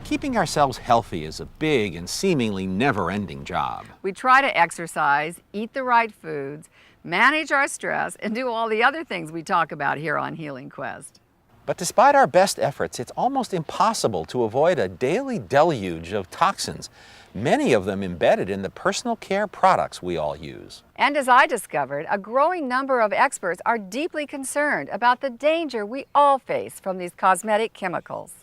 Keeping ourselves healthy is a big and seemingly never-ending job. We try to exercise, eat the right foods, manage our stress, and do all the other things we talk about here on Healing Quest. But despite our best efforts, it's almost impossible to avoid a daily deluge of toxins, many of them embedded in the personal care products we all use. And as I discovered, a growing number of experts are deeply concerned about the danger we all face from these cosmetic chemicals.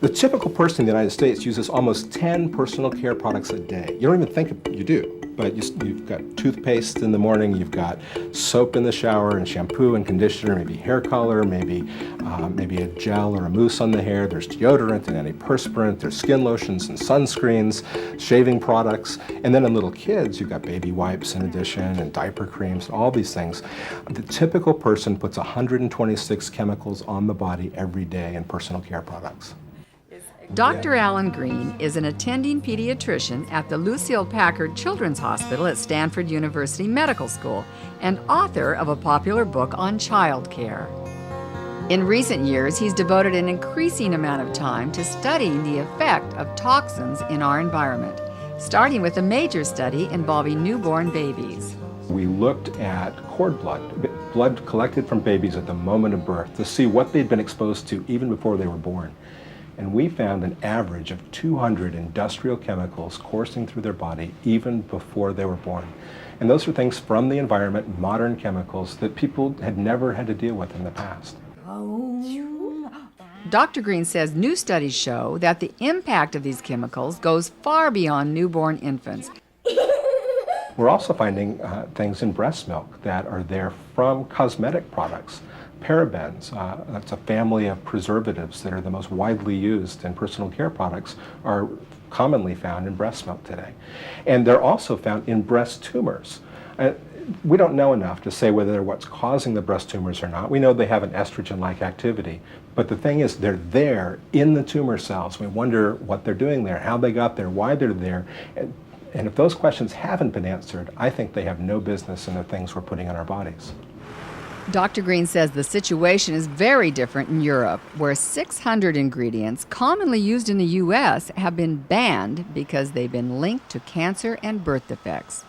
The typical person in the United States uses almost 10 personal care products a day. You don't even think you do, but you've got toothpaste in the morning, you've got soap in the shower, and shampoo and conditioner, maybe hair color, maybe a gel or a mousse on the hair. There's deodorant and antiperspirant, there's skin lotions and sunscreens, shaving products, and then in little kids, you've got baby wipes in addition, and diaper creams, all these things. The typical person puts 126 chemicals on the body every day in personal care products. Dr. Alan Green is an attending pediatrician at the Lucille Packard Children's Hospital at Stanford University Medical School and author of a popular book on child care. In recent years, he's devoted an increasing amount of time to studying the effect of toxins in our environment, starting with a major study involving newborn babies. We looked at cord blood collected from babies at the moment of birth to see what they'd been exposed to even before they were born. And we found an average of 200 industrial chemicals coursing through their body even before they were born. And those are things from the environment, modern chemicals that people had never had to deal with in the past. Dr. Green says new studies show that the impact of these chemicals goes far beyond newborn infants. We're also finding things in breast milk that are there from cosmetic products. Parabens, that's a family of preservatives that are the most widely used in personal care products, are commonly found in breast milk today. And they're also found in breast tumors. We don't know enough to say whether they're what's causing the breast tumors or not. We know they have an estrogen-like activity. But the thing is, they're there in the tumor cells. We wonder what they're doing there, how they got there, why they're there. And if those questions haven't been answered, I think they have no business in the things we're putting in our bodies. Dr. Green says the situation is very different in Europe, where 600 ingredients commonly used in the U.S. have been banned because they've been linked to cancer and birth defects.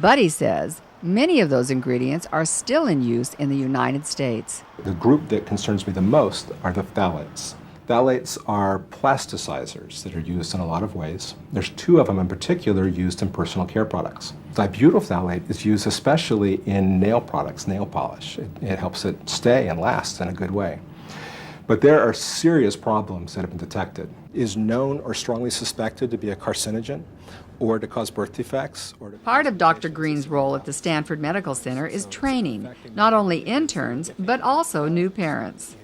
But he says many of those ingredients are still in use in the United States. The group that concerns me the most are the phthalates. Phthalates are plasticizers that are used in a lot of ways. There's two of them in particular used in personal care products. Dibutylphthalate is used especially in nail products, nail polish. It helps it stay and last in a good way. But there are serious problems that have been detected. Is known or strongly suspected to be a carcinogen or to cause birth defects. Part of Dr. Green's role at the Stanford Medical Center is training, not only interns, but also new parents.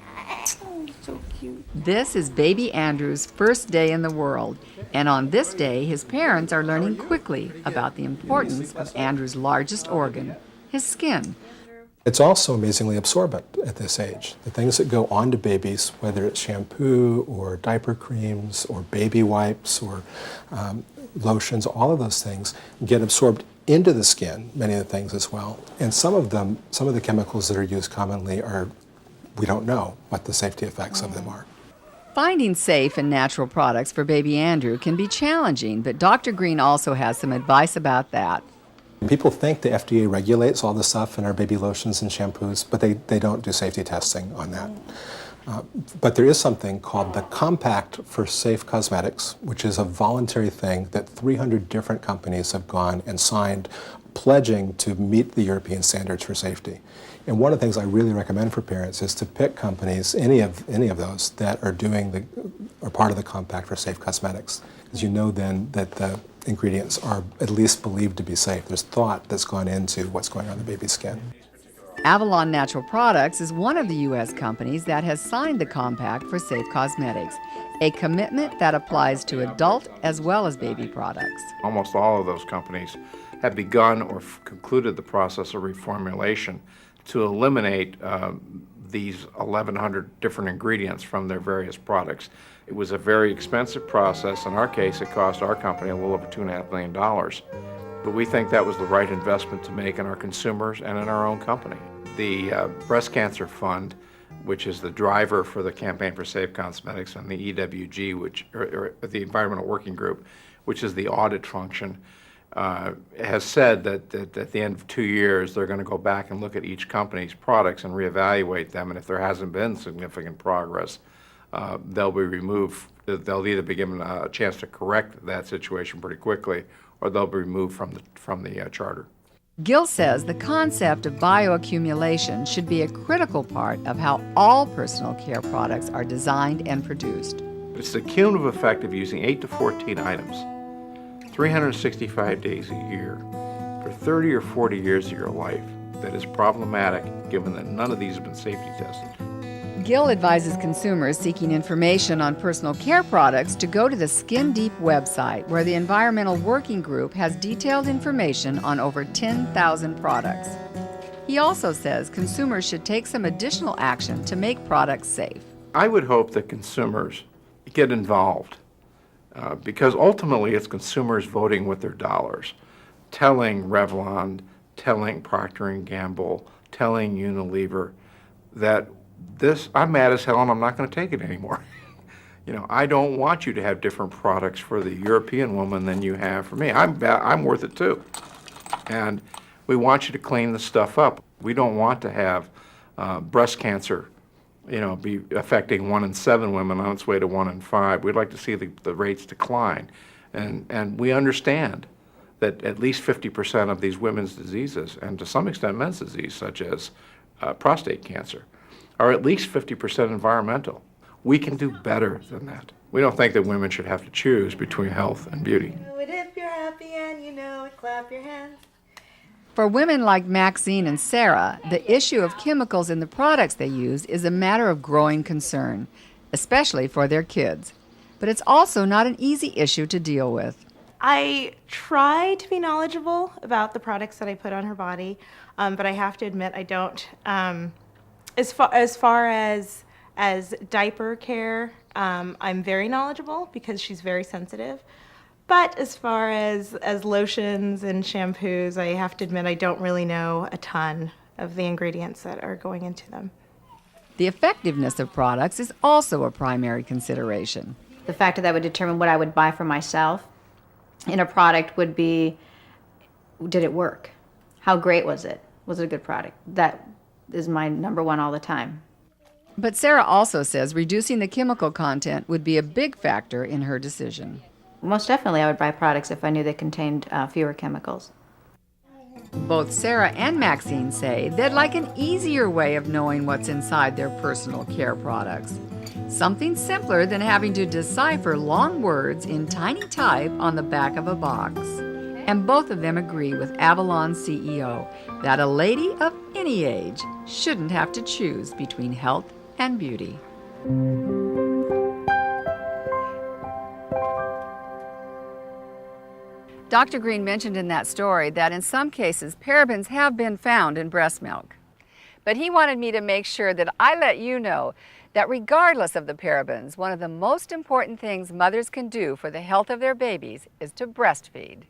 So cute. This is baby Andrew's first day in the world, and on this day, his parents are learning quickly about the importance of Andrew's largest organ, his skin. It's also amazingly absorbent at this age. The things that go onto babies, whether it's shampoo or diaper creams or baby wipes or lotions, all of those things get absorbed into the skin, many of the things as well. And some of the chemicals that are used commonly we don't know what the safety effects of them are. Finding safe and natural products for baby Andrew can be challenging, but Dr. Green also has some advice about that. People think the FDA regulates all the stuff in our baby lotions and shampoos, but they don't do safety testing on that. But there is something called the Compact for Safe Cosmetics, which is a voluntary thing that 300 different companies have gone and signed, pledging to meet the European standards for safety. And one of the things I really recommend for parents is to pick companies, any of those, that are part of the Compact for Safe Cosmetics, because you know then that the ingredients are at least believed to be safe. There's thought that's gone into what's going on in the baby's skin. Avalon Natural Products is one of the U.S. companies that has signed the Compact for Safe Cosmetics, a commitment that applies to adult as well as baby products. Almost all of those companies have begun or concluded the process of reformulation to eliminate these 1,100 different ingredients from their various products. It was a very expensive process. In our case, it cost our company a little over $2.5 million. But we think that was the right investment to make in our consumers and in our own company. The Breast Cancer Fund which is the driver for the Campaign for Safe Cosmetics, and the EWG, or the Environmental Working Group, which is the audit function, has said that at the end of 2 years, they're going to go back and look at each company's products and reevaluate them, and if there hasn't been significant progress, they'll be removed. They'll either be given a chance to correct that situation pretty quickly, or they'll be removed from the charter. Gill says the concept of bioaccumulation should be a critical part of how all personal care products are designed and produced. It's the cumulative effect of using 8 to 14 items, 365 days a year, for 30 or 40 years of your life that is problematic, given that none of these have been safety tested. Gill advises consumers seeking information on personal care products to go to the Skin Deep website, where the Environmental Working Group has detailed information on over 10,000 products. He also says consumers should take some additional action to make products safe. I would hope that consumers get involved, because ultimately it's consumers voting with their dollars, telling Revlon, telling Procter & Gamble, telling Unilever that I'm mad as hell and I'm not going to take it anymore. I don't want you to have different products for the European woman than you have for me. I'm worth it too. And we want you to clean the stuff up. We don't want to have breast cancer, be affecting 1 in 7 women on its way to 1 in 5. We'd like to see the rates decline. And we understand that at least 50% of these women's diseases, and to some extent men's disease, such as prostate cancer, are at least 50% environmental. We can do better than that. We don't think that women should have to choose between health and beauty. You know it if you're happy and you know it, clap your hands. For women like Maxine and Sarah, the issue of chemicals in the products they use is a matter of growing concern, especially for their kids. But it's also not an easy issue to deal with. I try to be knowledgeable about the products that I put on her body, but I have to admit I don't. As far as diaper care, I'm very knowledgeable because she's very sensitive. But as far as lotions and shampoos, I have to admit I don't really know a ton of the ingredients that are going into them. The effectiveness of products is also a primary consideration. The factor that would determine what I would buy for myself in a product would be, did it work? How great was it? Was it a good product? That is my number one all the time. But Sarah also says reducing the chemical content would be a big factor in her decision. Most definitely I would buy products if I knew they contained fewer chemicals. Both Sarah and Maxine say they'd like an easier way of knowing what's inside their personal care products. Something simpler than having to decipher long words in tiny type on the back of a box. And both of them agree with Avalon's CEO that a lady of any age shouldn't have to choose between health and beauty. Dr. Green mentioned in that story that in some cases parabens have been found in breast milk. But he wanted me to make sure that I let you know that regardless of the parabens, one of the most important things mothers can do for the health of their babies is to breastfeed.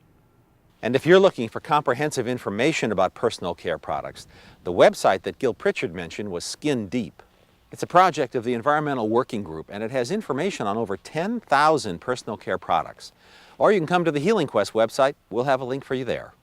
And if you're looking for comprehensive information about personal care products, the website that Gil Pritchard mentioned was Skin Deep. It's a project of the Environmental Working Group, and it has information on over 10,000 personal care products. Or you can come to the Healing Quest website. We'll have a link for you there.